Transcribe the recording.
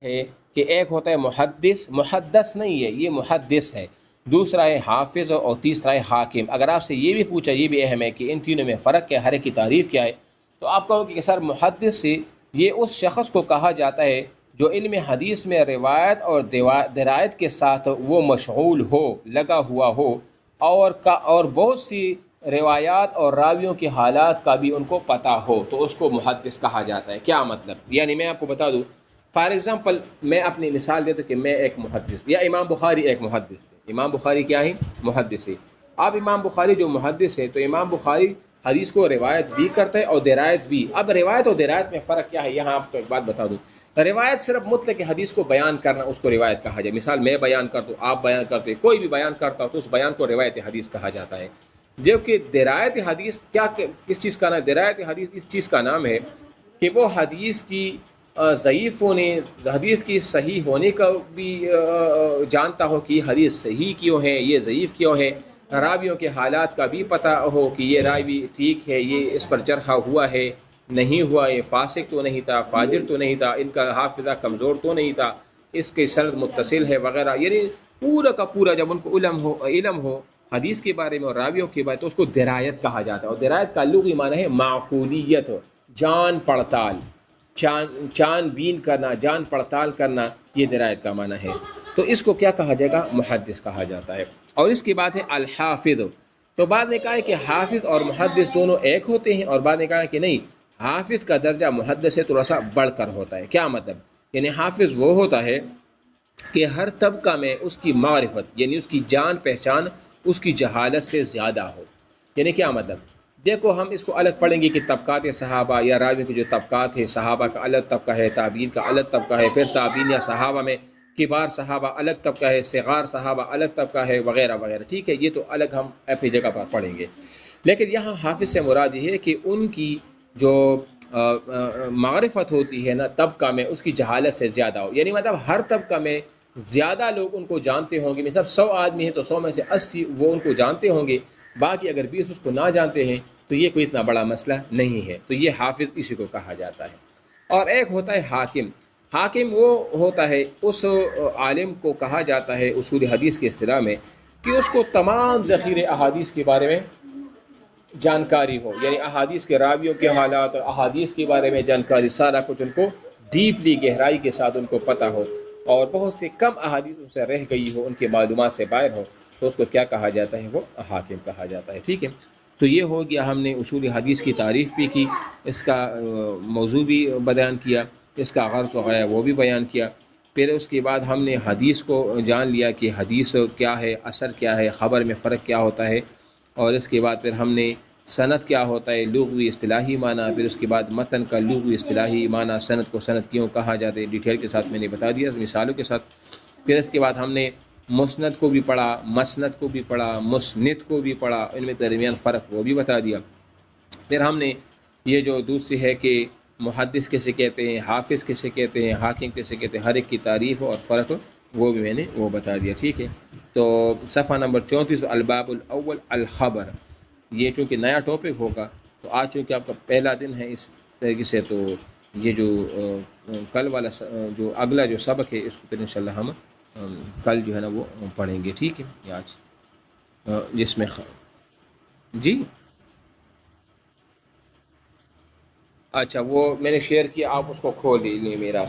ہے کہ ایک ہوتا ہے محدث، محدث نہیں ہے، یہ محدث ہے، دوسرا ہے حافظ اور تیسرا ہے حاکم۔ اگر آپ سے یہ بھی پوچھا، یہ بھی اہم ہے کہ ان تینوں میں فرق کیا ہے، ہر ایک کی تعریف کیا ہے، تو آپ کہو کہ سر محدث سے یہ اس شخص کو کہا جاتا ہے جو علم حدیث میں روایت اور درایت کے ساتھ وہ مشغول ہو، لگا ہوا ہو، اور بہت سی روایات اور راویوں کے حالات کا بھی ان کو پتہ ہو، تو اس کو محدث کہا جاتا ہے۔ کیا مطلب؟ یعنی میں آپ کو بتا دوں، فار ایگزامپل میں اپنی مثال دیتا کہ میں ایک محدث، یا امام بخاری ایک محدث تھے۔ امام بخاری کیا ہے؟ محدث ہے۔ اب امام بخاری جو محدث ہے تو امام بخاری حدیث کو روایت بھی کرتے ہیں اور درایت بھی۔ اب روایت اور درایت میں فرق کیا ہے، یہاں آپ کو ایک بات بتا دوں۔ روایت صرف مطلق حدیث کو بیان کرنا، اس کو روایت کہا جائے۔ مثال میں بیان کرتا ہوں، آپ بیان کرتے، کوئی بھی بیان کرتا ہو تو اس بیان کو روایت حدیث کہا جاتا ہے۔ جبکہ درایت حدیث کیا، کس چیز کا نام؟ درایت حدیث اس چیز کا نام ہے کہ وہ حدیث کی ضعیف ہونے، حدیث کی صحیح ہونے کا بھی جانتا ہو کہ یہ حدیث صحیح کیوں ہے، یہ ضعیف کیوں ہے، راویوں کے حالات کا بھی پتہ ہو کہ یہ راوی ٹھیک ہے، یہ اس پر جرح ہوا ہے نہیں ہوا، یہ فاسق تو نہیں تھا، فاجر تو نہیں تھا، ان کا حافظہ کمزور تو نہیں تھا، اس کی سند متصل ہے وغیرہ۔ یعنی پورا کا پورا جب ان کو علم ہو حدیث کے بارے میں اور راویوں کے بارے میں، تو اس کو درایت کہا جاتا ہے۔ اور درایت کا لغوی معنی ہے معقولیت، جان پڑتال، چان بین کرنا، جان پڑتال کرنا، یہ درایت کا معنی ہے۔ تو اس کو کیا کہا جائے گا؟ محدث کہا جاتا ہے۔ اور اس کے بعد ہے الحافظ۔ تو بعد نے کہا ہے کہ حافظ اور محدث دونوں ایک ہوتے ہیں، اور بعد نے کہا ہے کہ نہیں، حافظ کا درجہ محدث سے تھوڑا سا بڑھ کر ہوتا ہے۔ کیا مطلب؟ یعنی حافظ وہ ہوتا ہے کہ ہر طبقہ میں اس کی معرفت، یعنی اس کی جان پہچان اس کی جہالت سے زیادہ ہو۔ یعنی کیا مطلب؟ دیکھو ہم اس کو الگ پڑھیں گے کہ طبقات صحابہ یا راوی کے جو طبقات ہیں، صحابہ کا الگ طبقہ ہے، تابعین کا الگ طبقہ ہے، پھر تابعین یا صحابہ میں کبار صحابہ الگ طبقہ ہے، صغار صحابہ الگ طبقہ ہے، وغیرہ وغیرہ۔ ٹھیک ہے، یہ تو الگ ہم اپنی جگہ پر پڑھیں گے۔ لیکن یہاں حافظ سے مراد یہ ہے کہ ان کی جو معرفت ہوتی ہے نا طبقہ میں، اس کی جہالت سے زیادہ ہو۔ یعنی مطلب ہر طبقہ میں زیادہ لوگ ان کو جانتے ہوں گے۔ مثلا 100 آدمی ہیں تو 100 میں سے 80 وہ ان کو جانتے ہوں گے، باقی اگر 20 اس کو نہ جانتے ہیں تو یہ کوئی اتنا بڑا مسئلہ نہیں ہے۔ تو یہ حافظ اسی کو کہا جاتا ہے۔ اور ایک ہوتا ہے حاکم۔ حاکم وہ ہوتا ہے، اس عالم کو کہا جاتا ہے اصول حدیث کی اصطلاح میں کہ اس کو تمام ذخیرے احادیث کے بارے میں جانکاری ہو، یعنی احادیث کے راویوں کے حالات اور احادیث کے بارے میں جانکاری، سارا کچھ ان کو ڈیپلی گہرائی کے ساتھ ان کو پتہ ہو، اور بہت سے کم احادیث ان سے رہ گئی ہو، ان کے معلومات سے باہر ہو، تو اس کو کیا کہا جاتا ہے؟ وہ حاکم کہا جاتا ہے۔ ٹھیک ہے، تو یہ ہو گیا، ہم نے اصول حدیث کی تعریف بھی کی، اس کا موضوع بھی بیان کیا، اس کا غرض وغیرہ وہ بھی بیان کیا۔ پھر اس کے بعد ہم نے حدیث کو جان لیا کہ حدیث کیا ہے، اثر کیا ہے، خبر میں فرق کیا ہوتا ہے، اور اس کے بعد پھر ہم نے سند کیا ہوتا ہے، لغوی اصطلاحی معنی، پھر اس کے بعد متن کا لغوی اصطلاحی معنی، سند کو سند کیوں کہا جاتا ہے، ڈیٹیل کے ساتھ میں نے بتا دیا مثالوں کے ساتھ۔ پھر اس کے بعد ہم نے مسند کو بھی پڑھا، مسند کو بھی پڑھا، مسند کو بھی پڑھا، ان میں درمیان فرق وہ بھی بتا دیا۔ پھر ہم نے یہ جو دوسری ہے کہ محدث کسے کہتے ہیں، حافظ کسے کہتے ہیں، حاکم کسے کہتے ہیں، ہر ایک کی تعریف اور فرق وہ بھی میں نے وہ بتا دیا۔ ٹھیک ہے، تو صفحہ نمبر 34 الباب الاول الخبر، یہ چونکہ نیا ٹاپک ہوگا، تو آج چونکہ آپ کا پہلا دن ہے اس طریقے سے، تو یہ جو کل والا جو اگلا جو سبق ہے، اس کو پھر انشاءاللہ ہم کل جو ہے نا وہ پڑھیں گے۔ ٹھیک ہے، آج جس میں جی اچھا، وہ میں نے شیئر کیا، آپ اس کو کھول لیں میرا